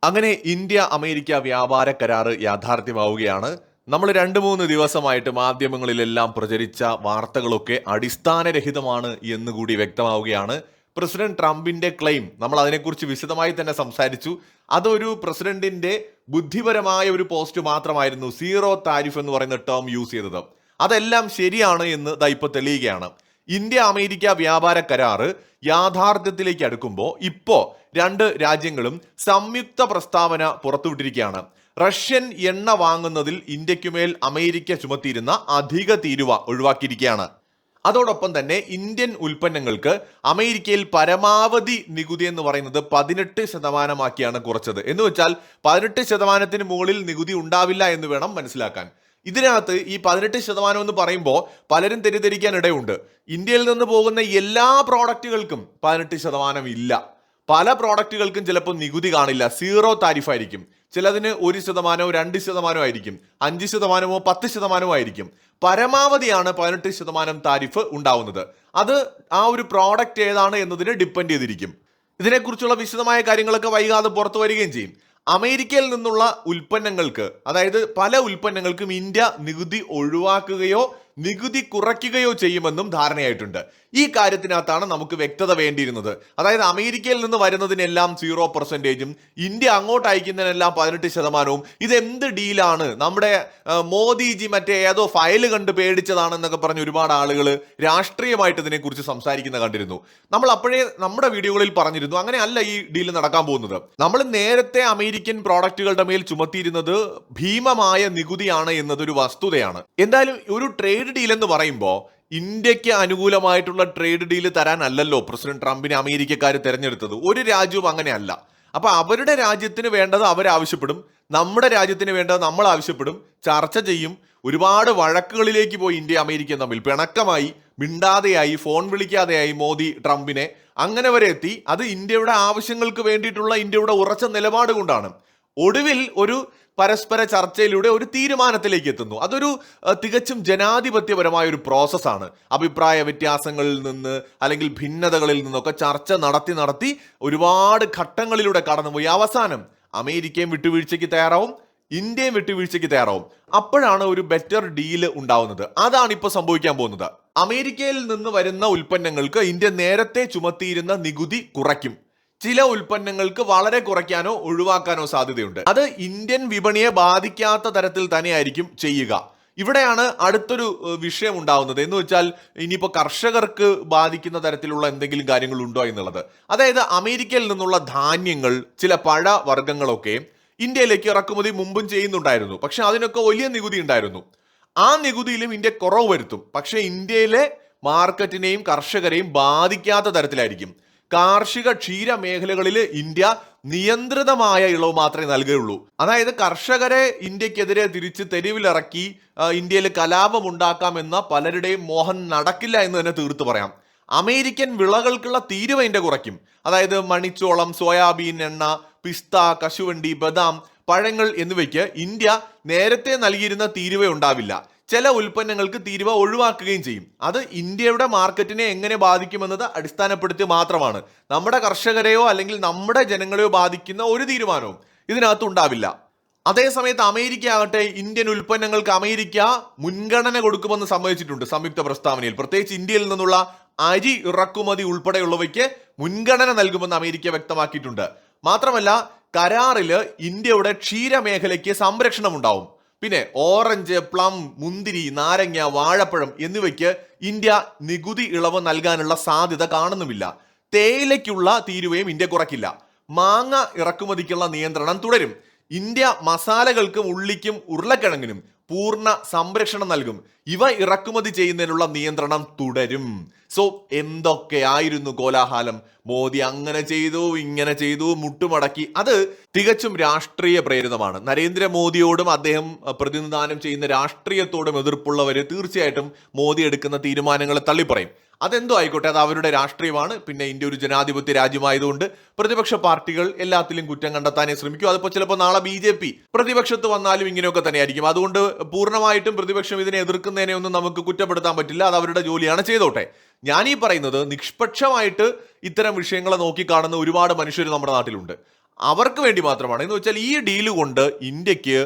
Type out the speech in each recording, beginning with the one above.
അങ്ങനെ India America വ്യാപാര കരാറ് യാഥാർത്ഥ്യമാവുകയാണ്. നമ്മൾ 2-3 ദിവസമായിട്ട് മാധ്യമങ്ങളിലെല്ലാം പ്രചരിച്ച വാർത്തകളൊക്കെ അടിസ്ഥാനരഹിതമാണ് എന്നുകൂടി വ്യക്തമാവുകയാണ്. പ്രസിഡന്റ് ട്രംപിന്റെ ക്ലെയിം നമ്മൾ അതിനെക്കുറിച്ച് വിശദമായി തന്നെ സംസാരിച്ചു. അതൊരു പ്രസിഡന്റിന്റെ ബുദ്ധിപരമായ ഒരു പോസ്റ്റ് മാത്രമായിരുന്നു. സീറോ താരിഫ് എന്ന് പറയുന്ന ടേം യൂസ് ചെയ്തത് അതെല്ലാം ശരിയാണ് എന്ന് ഇപ്പൊ തെളിയുകയാണ്. ഇന്ത്യ അമേരിക്ക വ്യാപാര കരാറ് യാഥാർത്ഥ്യത്തിലേക്ക് അടുക്കുമ്പോൾ ഇപ്പോ രണ്ട് രാജ്യങ്ങളും സംയുക്ത പ്രസ്താവന പുറത്തുവിട്ടിരിക്കുകയാണ്. റഷ്യൻ എണ്ണ വാങ്ങുന്നതിൽ ഇന്ത്യക്കുമേൽ അമേരിക്ക ചുമത്തിയിരുന്ന അധിക തീരുവ ഒഴിവാക്കിയിരിക്കുകയാണ്. അതോടൊപ്പം തന്നെ ഇന്ത്യൻ ഉൽപ്പന്നങ്ങൾക്ക് അമേരിക്കയിൽ പരമാവധി നികുതി എന്ന് പറയുന്നത് 18% കുറച്ചത്. എന്ന് വെച്ചാൽ 18% മുകളിൽ നികുതി ഉണ്ടാവില്ല എന്ന് വേണം മനസ്സിലാക്കാൻ. ഇതിനകത്ത് ഈ 18% എന്ന് പറയുമ്പോൾ പലരും തെറ്റിദ്ധരിക്കാൻ ഇടയുണ്ട്. ഇന്ത്യയിൽ നിന്ന് പോകുന്ന എല്ലാ പ്രോഡക്റ്റുകൾക്കും 18% ഇല്ല. പല പ്രോഡക്റ്റുകൾക്കും ചിലപ്പോൾ നികുതി കാണില്ല, സീറോ താരിഫ് ആയിരിക്കും. ചിലതിന് 1%, 2% ആയിരിക്കും, 5%, 10% ആയിരിക്കും. പരമാവധിയാണ് 18% താരിഫ് ഉണ്ടാവുന്നത്. അത് ആ ഒരു പ്രോഡക്റ്റ് ഏതാണ് എന്നതിനെ ഡിപ്പെൻഡ് ചെയ്തിരിക്കും. ഇതിനെക്കുറിച്ചുള്ള വിശദമായ കാര്യങ്ങളൊക്കെ വൈകാതെ പുറത്തു വരികയും ചെയ്യും. അമേരിക്കയിൽ നിന്നുള്ള ഉൽപ്പന്നങ്ങൾക്ക്, അതായത് പല ഉൽപ്പന്നങ്ങൾക്കും ഇന്ത്യ നികുതി ഒഴിവാക്കുകയോ നികുതി കുറയ്ക്കുകയോ ചെയ്യുമെന്നും ധാരണയായിട്ടുണ്ട്. ഈ കാര്യത്തിനകത്താണ് നമുക്ക് വ്യക്തത വേണ്ടിയിരുന്നത്. അതായത് അമേരിക്കയിൽ നിന്ന് വരുന്നതിനെല്ലാം 0%, ഇന്ത്യ അങ്ങോട്ട് അയക്കുന്നതിനെല്ലാം 18%. ഇതെന്ത് ഡീലാണ്? നമ്മുടെ മോദിജി മറ്റേ ഏതോ ഫയല് കണ്ട് പേടിച്ചതാണെന്നൊക്കെ പറഞ്ഞ് ഒരുപാട് ആളുകൾ രാഷ്ട്രീയമായിട്ട് ഇതിനെക്കുറിച്ച് സംസാരിക്കുന്ന കണ്ടിരുന്നു. നമ്മൾ അപ്പോഴേ നമ്മുടെ വീഡിയോകളിൽ പറഞ്ഞിരുന്നു, അങ്ങനെ അല്ല ഈ ഡീൽ നടക്കാൻ പോകുന്നത്. നമ്മൾ നേരത്തെ അമേരിക്കൻ പ്രോഡക്റ്റുകളുടെ മേൽ ചുമത്തിയിരുന്നത് ഭീമമായ നികുതിയാണ് എന്നതൊരു വസ്തുതയാണ്. എന്തായാലും ഒരു ട്രേഡ് ഡീൽ എന്ന് പറയുമ്പോൾ ഇന്ത്യക്ക് അനുകൂലമായിട്ടുള്ള ട്രേഡ് ഡീൽ തരാനല്ലല്ലോ പ്രസിഡന്റ് ട്രംപിനെ അമേരിക്കക്കാർ തെരഞ്ഞെടുത്തത്. ഒരു രാജ്യവും അങ്ങനെയല്ല. അപ്പൊ അവരുടെ രാജ്യത്തിന് വേണ്ടത് അവരാവശ്യപ്പെടും, നമ്മുടെ രാജ്യത്തിന് വേണ്ടത് നമ്മൾ ആവശ്യപ്പെടും, ചർച്ച ചെയ്യും. ഒരുപാട് വഴക്കുകളിലേക്ക് പോയി ഇന്ത്യ അമേരിക്കയും തമ്മിൽ. പിണക്കമായി, മിണ്ടാതെയായി, ഫോൺ വിളിക്കാതെയായി മോദി ട്രംപിനെ. അങ്ങനെ വരെ എത്തി. അത് ഇന്ത്യയുടെ ആവശ്യങ്ങൾക്ക് വേണ്ടിയിട്ടുള്ള ഇന്ത്യയുടെ ഉറച്ച നിലപാട് കൊണ്ടാണ്. ഒടുവിൽ ഒരു പരസ്പര ചർച്ചയിലൂടെ ഒരു തീരുമാനത്തിലേക്ക് എത്തുന്നു. അതൊരു തികച്ചും ജനാധിപത്യപരമായ ഒരു പ്രോസസ്സാണ്. അഭിപ്രായ വ്യത്യാസങ്ങളിൽ നിന്ന് അല്ലെങ്കിൽ ഭിന്നതകളിൽ നിന്നൊക്കെ ചർച്ച നടത്തി ഒരുപാട് ഘട്ടങ്ങളിലൂടെ കടന്നുപോയി അവസാനം അമേരിക്കയും വിട്ടുവീഴ്ചയ്ക്ക് തയ്യാറാവും, ഇന്ത്യയും വിട്ടുവീഴ്ചയ്ക്ക് തയ്യാറാവും. അപ്പോഴാണ് ഒരു ബെറ്റർ ഡീല് ഉണ്ടാവുന്നത്. അതാണ് ഇപ്പോൾ സംഭവിക്കാൻ പോകുന്നത്. അമേരിക്കയിൽ നിന്ന് വരുന്ന ഉൽപ്പന്നങ്ങൾക്ക് ഇന്ത്യ നേരത്തെ ചുമത്തിയിരുന്ന നികുതി കുറയ്ക്കും. ചില ഉൽപ്പന്നങ്ങൾക്ക് വളരെ കുറയ്ക്കാനോ ഒഴിവാക്കാനോ സാധ്യതയുണ്ട്. അത് ഇന്ത്യൻ വിപണിയെ ബാധിക്കാത്ത തരത്തിൽ തന്നെയായിരിക്കും ചെയ്യുക. ഇവിടെയാണ് അടുത്തൊരു വിഷയം ഉണ്ടാവുന്നത്. എന്ന് വെച്ചാൽ ഇനിയിപ്പോൾ കർഷകർക്ക് ബാധിക്കുന്ന തരത്തിലുള്ള എന്തെങ്കിലും കാര്യങ്ങൾ ഉണ്ടോ എന്നുള്ളത്. അതായത് അമേരിക്കയിൽ നിന്നുള്ള ധാന്യങ്ങൾ, ചില പഴവർഗ്ഗങ്ങളൊക്കെ ഇന്ത്യയിലേക്ക് ഇറക്കുമതി മുമ്പും ചെയ്യുന്നുണ്ടായിരുന്നു. പക്ഷെ അതിനൊക്കെ വലിയ നികുതി ഉണ്ടായിരുന്നു. ആ നികുതിയിലും ഇന്ത്യ കുറവ് വരുത്തും. പക്ഷെ ഇന്ത്യയിലെ മാർക്കറ്റിനെയും കർഷകരെയും ബാധിക്കാത്ത തരത്തിലായിരിക്കും. കാർഷിക ക്ഷീര മേഖലകളിൽ ഇന്ത്യ നിയന്ത്രിതമായ ഇളവ് മാത്രമേ നൽകുകയുള്ളൂ. അതായത് കർഷകരെ ഇന്ത്യക്കെതിരെ തിരിച്ച് തെരുവിലിറക്കി ഇന്ത്യയിൽ കലാപം ഉണ്ടാക്കാമെന്ന പലരുടെയും മോഹൻ നടക്കില്ല എന്ന് തന്നെ തീർത്തു പറയാം. അമേരിക്കൻ വിളകൾക്കുള്ള തീരുവ ഇന്ത്യ കുറയ്ക്കും. അതായത് മണിച്ചോളം, സോയാബീൻ എണ്ണ, പിസ്ത, കശുവണ്ടി, ബദാം, പഴങ്ങൾ എന്നിവയ്ക്ക് ഇന്ത്യ നേരത്തെ നൽകിയിരുന്ന തീരുവ ഉണ്ടാവില്ല. ചില ഉൽപ്പന്നങ്ങൾക്ക് തീരുവ ഒഴിവാക്കുകയും ചെയ്യും. അത് ഇന്ത്യയുടെ മാർക്കറ്റിനെ എങ്ങനെ ബാധിക്കുമെന്നത് അടിസ്ഥാനപ്പെടുത്തി മാത്രമാണ്. നമ്മുടെ കർഷകരെയോ അല്ലെങ്കിൽ നമ്മുടെ ജനങ്ങളെയോ ബാധിക്കുന്ന ഒരു തീരുമാനവും ഇതിനകത്ത് ഉണ്ടാവില്ല. അതേസമയത്ത് അമേരിക്ക ആകട്ടെ ഇന്ത്യൻ ഉൽപ്പന്നങ്ങൾക്ക് അമേരിക്ക മുൻഗണന കൊടുക്കുമെന്ന് സമ്മതിച്ചിട്ടുണ്ട് സംയുക്ത പ്രസ്താവനയിൽ. പ്രത്യേകിച്ച് ഇന്ത്യയിൽ നിന്നുള്ള അരി ഇറക്കുമതി ഉൾപ്പെടെയുള്ളവയ്ക്ക് മുൻഗണന നൽകുമെന്ന് അമേരിക്ക വ്യക്തമാക്കിയിട്ടുണ്ട്. മാത്രമല്ല കരാറില് ഇന്ത്യയുടെ ക്ഷീരമേഖലയ്ക്ക് സംരക്ഷണം ഉണ്ടാവും. പിന്നെ ഓറഞ്ച്, പ്ലം, മുന്തിരി, നാരങ്ങ, വാഴപ്പഴം എന്നിവയ്ക്ക് ഇന്ത്യ നികുതി ഇളവ് നൽകാനുള്ള സാധ്യത കാണുന്നുമില്ല. തേയിലയ്ക്കുള്ള തീരുവയും ഇന്ത്യ കുറയ്ക്കില്ല. മാങ്ങ ഇറക്കുമതിക്കുള്ള നിയന്ത്രണം തുടരും. ഇന്ത്യ മസാലകൾക്കും ഉള്ളിക്കും ഉരുളക്കിഴങ്ങിനും പൂർണ്ണ സംരക്ഷണം നൽകും. ഇവ ഇറക്കുമതി ചെയ്യുന്നതിനുള്ള നിയന്ത്രണം തുടരും. സോ എന്തൊക്കെയായിരുന്നു കോലാഹലം? മോദി അങ്ങനെ ചെയ്തു, ഇങ്ങനെ ചെയ്തു, മുട്ടുമടക്കി. അത് തികച്ചും രാഷ്ട്രീയ പ്രേരിതമാണ്. നരേന്ദ്രമോദിയോടും അദ്ദേഹം പ്രതിനിധാനം ചെയ്യുന്ന രാഷ്ട്രീയത്തോടും എതിർപ്പുള്ളവര് തീർച്ചയായിട്ടും മോദി എടുക്കുന്ന തീരുമാനങ്ങളെ തള്ളിപ്പറയും. അതെന്തോ ആയിക്കോട്ടെ, അത് അവരുടെ രാഷ്ട്രീയമാണ്. പിന്നെ ഇന്ത്യ ഒരു ജനാധിപത്യ രാജ്യമായതുകൊണ്ട് പ്രതിപക്ഷ പാർട്ടികൾ എല്ലാത്തിലും കുറ്റം കണ്ടെത്താനേ ശ്രമിക്കും. അതിപ്പോൾ ചിലപ്പോൾ നാളെ BJP പ്രതിപക്ഷത്ത് വന്നാലും ഇങ്ങനെയൊക്കെ തന്നെയായിരിക്കും. അതുകൊണ്ട് പൂർണ്ണമായിട്ടും പ്രതിപക്ഷം ഇതിനെ എതിർക്കുന്നതിനെ ഒന്നും നമുക്ക് കുറ്റപ്പെടുത്താൻ പറ്റില്ല. അത് അവരുടെ ജോലിയാണ്, ചെയ്തോട്ടെ. ഞാനീ പറയുന്നത് നിഷ്പക്ഷമായിട്ട് ഇത്തരം വിഷയങ്ങളെ നോക്കിക്കാണുന്ന ഒരുപാട് മനുഷ്യർ നമ്മുടെ നാട്ടിലുണ്ട്. അവർക്ക് വേണ്ടി മാത്രമാണ്. എന്ന് വെച്ചാൽ ഈ ഡീല് കൊണ്ട് ഇന്ത്യക്ക്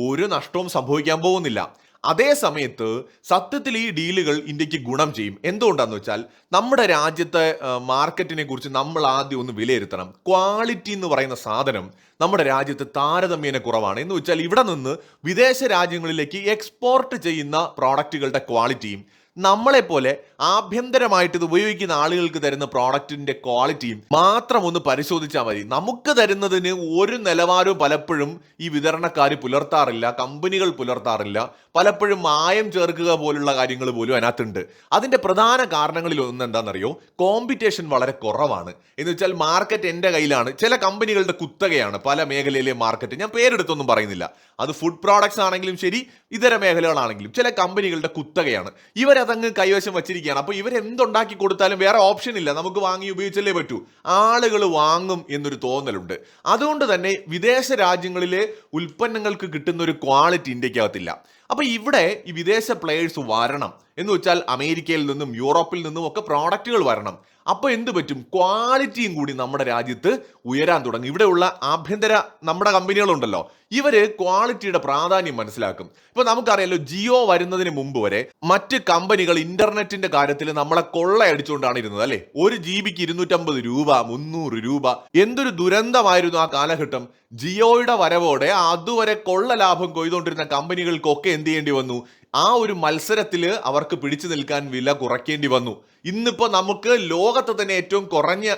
ഒരു നഷ്ടവും സംഭവിക്കാൻ പോകുന്നില്ല. അതേ സമയത്ത് സത്യത്തിൽ ഈ ഡീലുകൾ ഇന്ത്യക്ക് ഗുണം ചെയ്യും. എന്തുകൊണ്ടാന്ന് വെച്ചാൽ നമ്മുടെ രാജ്യത്തെ മാർക്കറ്റിനെ കുറിച്ച് നമ്മൾ ആദ്യം ഒന്ന് വിലയിരുത്തണം. ക്വാളിറ്റി എന്ന് പറയുന്ന സാധനം നമ്മുടെ രാജ്യത്ത് താരതമ്യേന കുറവാണ്. എന്ന് വെച്ചാൽ ഇവിടെ നിന്ന് വിദേശ രാജ്യങ്ങളിലേക്ക് എക്സ്പോർട്ട് ചെയ്യുന്ന പ്രോഡക്റ്റുകളുടെ ക്വാളിറ്റിയും നമ്മളെപ്പോലെ ആഭ്യന്തരമായിട്ട് ഇത് ഉപയോഗിക്കുന്ന ആളുകൾക്ക് തരുന്ന പ്രോഡക്റ്റിന്റെ ക്വാളിറ്റിയും മാത്രം ഒന്ന് പരിശോധിച്ചാൽ മതി. നമുക്ക് തരുന്നതിന് ഒരു നിലവാരവും പലപ്പോഴും ഈ വിതരണക്കാർ പുലർത്താറില്ല, കമ്പനികൾ പുലർത്താറില്ല. പലപ്പോഴും മായം ചേർക്കുക പോലുള്ള കാര്യങ്ങൾ പോലും അതിനകത്തുണ്ട്. അതിന്റെ പ്രധാന കാരണങ്ങളിൽ ഒന്ന് എന്താണെന്നറിയോ? കോമ്പറ്റീഷൻ വളരെ കുറവാണ്. എന്ന് വെച്ചാൽ മാർക്കറ്റ് എൻ്റെ കയ്യിലാണ്. ചില കമ്പനികളുടെ കുത്തകയാണ് പല മേഖലയിലെ മാർക്കറ്റ്. ഞാൻ പേരെടുത്തൊന്നും പറയുന്നില്ല. അത് ഫുഡ് പ്രോഡക്ട്സ് ആണെങ്കിലും ശരി, ഇതര മേഖലകളാണെങ്കിലും ചില കമ്പനികളുടെ കുത്തകയാണ്. ഇവരതങ്ങ് കൈവശം വച്ചിരിക്കുകയാണ്. അപ്പോൾ ഇവരെന്തുണ്ടാക്കി കൊടുത്താലും വേറെ ഓപ്ഷൻ ഇല്ല, നമുക്ക് വാങ്ങി ഉപയോഗിച്ചല്ലേ പറ്റൂ. ആളുകൾ വാങ്ങും എന്നൊരു തോന്നലുണ്ട്. അതുകൊണ്ട് തന്നെ വിദേശ രാജ്യങ്ങളിലെ ഉൽപ്പന്നങ്ങൾക്ക് കിട്ടുന്ന ഒരു ക്വാളിറ്റി ഇന്ത്യക്കകത്തില്ല. അപ്പൊ ഇവിടെ ഈ വിദേശ പ്ലേയേഴ്സ് വരണം. എന്ന് വെച്ചാൽ അമേരിക്കയിൽ നിന്നും യൂറോപ്പിൽ നിന്നും ഒക്കെ പ്രോഡക്റ്റുകൾ വരണം. അപ്പൊ എന്ത് പറ്റും? ക്വാളിറ്റിയും കൂടി നമ്മുടെ രാജ്യത്ത് ഉയരാൻ തുടങ്ങും. ഇവിടെയുള്ള ആഭ്യന്തര നമ്മുടെ കമ്പനികളുണ്ടല്ലോ, ഇവര് ക്വാളിറ്റിയുടെ പ്രാധാന്യം മനസ്സിലാക്കും. ഇപ്പൊ നമുക്കറിയാലോ, ജിയോ വരുന്നതിന് മുമ്പ് വരെ മറ്റ് കമ്പനികൾ ഇന്റർനെറ്റിന്റെ കാര്യത്തിൽ നമ്മളെ കൊള്ളയടിച്ചുകൊണ്ടാണ് ഇരുന്നത് അല്ലെ. 1 GB 250 രൂപ, 300 രൂപ. എന്തൊരു ദുരന്തമായിരുന്നു ആ കാലഘട്ടം. ജിയോയുടെ വരവോടെ അതുവരെ കൊള്ള ലാഭം കൊയ്തുകൊണ്ടിരുന്ന കമ്പനികൾക്കൊക്കെ എന്ത് ചെയ്യേണ്ടി വന്നു? ആ ഒരു മത്സരത്തിൽ അവർക്ക് പിടിച്ചു നിൽക്കാൻ വില കുറയ്ക്കേണ്ടി വന്നു. ഇന്നിപ്പോ നമുക്ക് ലോകത്ത് തന്നെ ഏറ്റവും കുറഞ്ഞ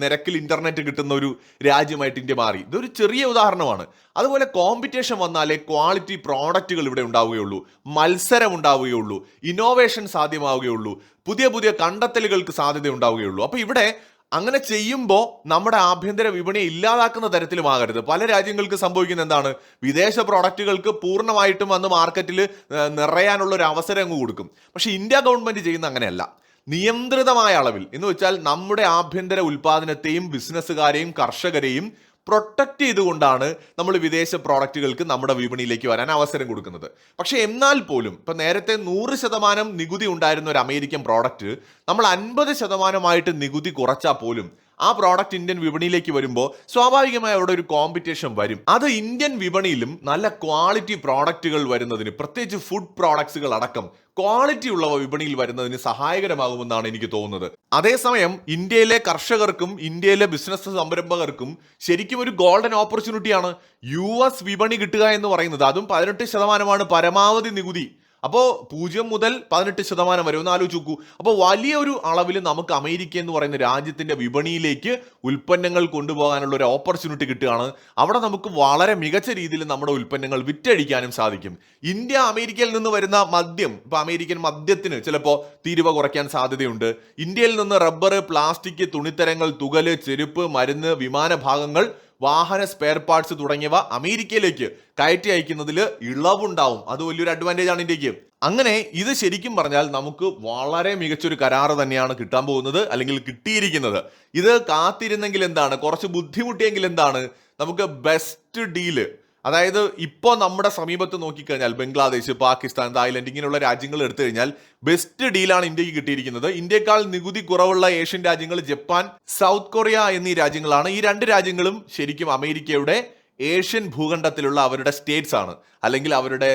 നിരക്കിൽ ഇന്റർനെറ്റ് കിട്ടുന്ന ഒരു രാജ്യമായിട്ട് ഇന്ത്യ മാറി. ഇതൊരു ചെറിയ ഉദാഹരണമാണ്. അതുപോലെ കോമ്പറ്റീഷൻ വന്നാലേ ക്വാളിറ്റി പ്രോഡക്റ്റുകൾ ഇവിടെ ഉണ്ടാവുകയുള്ളൂ, മത്സരം ഉണ്ടാവുകയുള്ളൂ, ഇന്നോവേഷൻ സാധ്യമാവുകയുള്ളൂ, പുതിയ പുതിയ കണ്ടെത്തലുകൾക്ക് സാധ്യത ഉണ്ടാവുകയുള്ളൂ. അപ്പൊ ഇവിടെ അങ്ങനെ ചെയ്യുമ്പോൾ നമ്മുടെ ആഭ്യന്തര വിപണിയെ ഇല്ലാതാക്കുന്ന തരത്തിലുമാകരുത്. പല രാജ്യങ്ങൾക്ക് സംഭവിക്കുന്ന എന്താണ്? വിദേശ പ്രോഡക്റ്റുകൾക്ക് പൂർണ്ണമായിട്ടും വന്ന് മാർക്കറ്റിൽ നിറയാനുള്ള ഒരു അവസരം അങ്ങ് കൊടുക്കും. പക്ഷെ ഇന്ത്യ ഗവൺമെന്റ് ചെയ്യുന്ന അങ്ങനെയല്ല. നിയന്ത്രിതമായ അളവിൽ, എന്ന് വെച്ചാൽ നമ്മുടെ ആഭ്യന്തര ഉൽപാദനത്തെയും ബിസിനസ്സുകാരെയും കർഷകരെയും പ്രൊട്ടക്ട് ചെയ്തുകൊണ്ടാണ് നമ്മൾ വിദേശ പ്രോഡക്റ്റുകൾക്ക് നമ്മുടെ വിപണിയിലേക്ക് വരാൻ അവസരം കൊടുക്കുന്നത്. പക്ഷെ എന്നാൽ പോലും ഇപ്പൊ നേരത്തെ 100% നികുതി ഉണ്ടായിരുന്ന ഒരു അമേരിക്കൻ പ്രോഡക്റ്റ് നമ്മൾ 50% നികുതി കുറച്ചാൽ പോലും ആ പ്രോഡക്റ്റ് ഇന്ത്യൻ വിപണിയിലേക്ക് വരുമ്പോൾ സ്വാഭാവികമായി അവിടെ ഒരു കോമ്പറ്റീഷൻ വരും. അത് ഇന്ത്യൻ വിപണിയിലും നല്ല ക്വാളിറ്റി പ്രോഡക്റ്റുകൾ വരുന്നതിന്, പ്രത്യേകിച്ച് ഫുഡ് പ്രോഡക്ട്സുകൾ അടക്കം ക്വാളിറ്റി ഉള്ളവ വിപണിയിൽ വരുന്നതിന് സഹായകരമാകുമെന്നാണ് എനിക്ക് തോന്നുന്നത്. അതേസമയം ഇന്ത്യയിലെ കർഷകർക്കും ഇന്ത്യയിലെ ബിസിനസ് സംരംഭകർക്കും ശരിക്കും ഒരു ഗോൾഡൻ ഓപ്പർച്യൂണിറ്റിയാണ് US വിപണി കിട്ടുക എന്ന് പറയുന്നത്. അതും 18% പരമാവധി നികുതി. അപ്പോൾ 0 മുതൽ 18% വരെ ഒന്ന് ആലോചിച്ച് നോക്കൂ. അപ്പോൾ വലിയൊരു അളവിൽ നമുക്ക് അമേരിക്ക എന്ന് പറയുന്ന രാജ്യത്തിന്റെ വിപണിയിലേക്ക് ഉൽപ്പന്നങ്ങൾ കൊണ്ടുപോകാനുള്ള ഒരു ഓപ്പർച്യൂണിറ്റി കിട്ടുകയാണ്. അവിടെ നമുക്ക് വളരെ മികച്ച രീതിയിൽ നമ്മുടെ ഉൽപ്പന്നങ്ങൾ വിറ്റഴിക്കാനും സാധിക്കും. ഇന്ത്യ അമേരിക്കയിൽ നിന്ന് വരുന്ന മദ്യം, ഇപ്പൊ അമേരിക്കൻ മദ്യത്തിന് ചിലപ്പോൾ തീരുവ കുറയ്ക്കാൻ സാധ്യതയുണ്ട്. ഇന്ത്യയിൽ നിന്ന് റബ്ബർ, പ്ലാസ്റ്റിക്, തുണിത്തരങ്ങൾ, തുകല്, ചെരുപ്പ്, മരുന്ന്, വിമാനഭാഗങ്ങൾ, വാഹന സ്പെയർ പാർട്സ് തുടങ്ങിയവ അമേരിക്കയിലേക്ക് കയറ്റി അയക്കുന്നതിൽ ഇളവുണ്ടാവും. അത് വലിയൊരു അഡ്വാൻറ്റേജ് ആണ് ഇന്ത്യക്ക്. അങ്ങനെ ഇത് ശരിക്കും പറഞ്ഞാൽ നമുക്ക് വളരെ മികച്ചൊരു കരാറ് തന്നെയാണ് കിട്ടാൻ പോകുന്നത്, അല്ലെങ്കിൽ കിട്ടിയിരിക്കുന്നത്. ഇത് കാത്തിരുന്നെങ്കിൽ എന്താണ്, കുറച്ച് ബുദ്ധിമുട്ടിയെങ്കിൽ എന്താണ്, നമുക്ക് ബെസ്റ്റ് ഡീല്, അതായത് ഇപ്പോൾ നമ്മുടെ സമീപത്ത് നോക്കിക്കഴിഞ്ഞാൽ ബംഗ്ലാദേശ്, പാകിസ്ഥാൻ, തായ്ലൻഡ് ഇങ്ങനെയുള്ള രാജ്യങ്ങൾ എടുത്തു കഴിഞ്ഞാൽ ബെസ്റ്റ് ഡീലാണ് ഇന്ത്യക്ക് കിട്ടിയിരിക്കുന്നത്. ഇന്ത്യക്കാൾ നികുതി കുറവുള്ള ഏഷ്യൻ രാജ്യങ്ങൾ ജപ്പാൻ, സൗത്ത് കൊറിയ എന്നീ രാജ്യങ്ങളാണ്. ഈ 2 രാജ്യങ്ങളും ശരിക്കും അമേരിക്കയുടെ ഏഷ്യൻ ഭൂഖണ്ഡത്തിലുള്ള അവരുടെ സ്റ്റേറ്റ്സ് ആണ്, അല്ലെങ്കിൽ അവരുടെ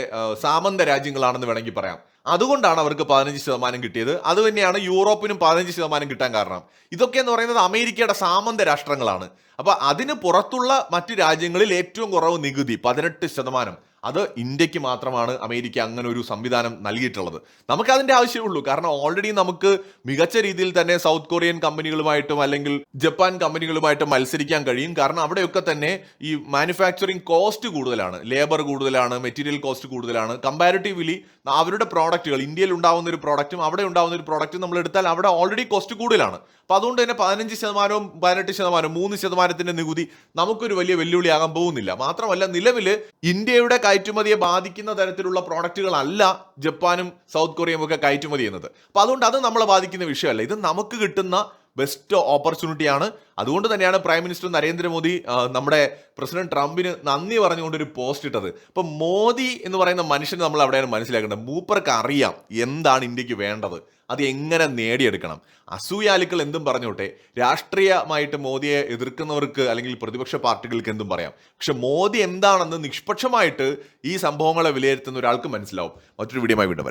സാമന്ത രാജ്യങ്ങളാണെന്ന് വേണമെങ്കിൽ പറയാം. അതുകൊണ്ടാണ് അവർക്ക് 15% കിട്ടിയത്. അതുതന്നെയാണ് യൂറോപ്പിനും 15% കിട്ടാൻ കാരണം. ഇതൊക്കെ എന്ന് പറയുന്നത് അമേരിക്കയുടെ സാമന്ത രാഷ്ട്രങ്ങളാണ്. അപ്പൊ അതിന് പുറത്തുള്ള മറ്റു രാജ്യങ്ങളിൽ ഏറ്റവും കുറവ് നികുതി 18%. അത് ഇന്ത്യക്ക് മാത്രമാണ് അമേരിക്ക അങ്ങനെ ഒരു സംവിധാനം നൽകിയിട്ടുള്ളത്. നമുക്ക് അതിന്റെ ആവശ്യമുള്ളൂ. കാരണം ഓൾറെഡി നമുക്ക് മികച്ച രീതിയിൽ തന്നെ സൗത്ത് കൊറിയൻ കമ്പനികളുമായിട്ടും അല്ലെങ്കിൽ ജപ്പാൻ കമ്പനികളുമായിട്ടും മത്സരിക്കാൻ കഴിയും. കാരണം അവിടെയൊക്കെ തന്നെ ഈ മാനുഫാക്ചറിങ് കോസ്റ്റ് കൂടുതലാണ്, ലേബർ കൂടുതലാണ്, മെറ്റീരിയൽ കോസ്റ്റ് കൂടുതലാണ്. കമ്പാരിറ്റീവ്ലി അവരുടെ പ്രോഡക്റ്റുകൾ, ഇന്ത്യയിൽ ഉണ്ടാവുന്ന ഒരു പ്രോഡക്റ്റും അവിടെ ഉണ്ടാവുന്ന ഒരു പ്രോഡക്റ്റും നമ്മൾ എടുത്താൽ അവിടെ ഓൾറെഡി കോസ്റ്റ് കൂടുതലാണ്. അപ്പൊ അതുകൊണ്ട് തന്നെ 15%, 18%, 3% നികുതി നമുക്കൊരു വലിയ വെല്ലുവിളിയാകാൻ പോകുന്നില്ല. മാത്രമല്ല, നിലവില് ഇന്ത്യയുടെ കയറ്റുമതിയെ ബാധിക്കുന്ന തരത്തിലുള്ള പ്രോഡക്റ്റുകളല്ല ജപ്പാനും സൗത്ത് കൊറിയയും ഒക്കെ കയറ്റുമതി ചെയ്യുന്നത്. അപ്പൊ അതുകൊണ്ട് അത് നമ്മളെ ബാധിക്കുന്ന വിഷയമല്ല. ഇത് നമുക്ക് കിട്ടുന്ന ബെസ്റ്റ് ഓപ്പർച്യൂണിറ്റിയാണ്. അതുകൊണ്ട് തന്നെയാണ് പ്രൈം മിനിസ്റ്റർ നരേന്ദ്രമോദി നമ്മുടെ പ്രസിഡന്റ് ട്രംപിന് നന്ദി പറഞ്ഞുകൊണ്ട് ഒരു പോസ്റ്റ് ഇട്ടത്. അപ്പൊ മോദി എന്ന് പറയുന്ന മനുഷ്യനെ നമ്മൾ അവിടെയാണ് മനസ്സിലാക്കേണ്ടത്. മൂപ്പർക്ക് അറിയാം എന്താണ് ഇന്ത്യക്ക് വേണ്ടത്, അത് എങ്ങനെ നേടിയെടുക്കണം. അസൂയാലുക്കൾ എന്തും പറഞ്ഞോട്ടെ, രാഷ്ട്രീയമായിട്ട് മോദിയെ എതിർക്കുന്നവർക്ക് അല്ലെങ്കിൽ പ്രതിപക്ഷ പാർട്ടികൾക്ക് എന്തും പറയാം. പക്ഷെ മോദി എന്താണെന്ന് നിഷ്പക്ഷമായിട്ട് ഈ സംഭവങ്ങളെ വിലയിരുത്തുന്ന ഒരാൾക്ക് മനസ്സിലാവും. മറ്റൊരു വീഡിയോയുമായി വീണ്ടും വരാം.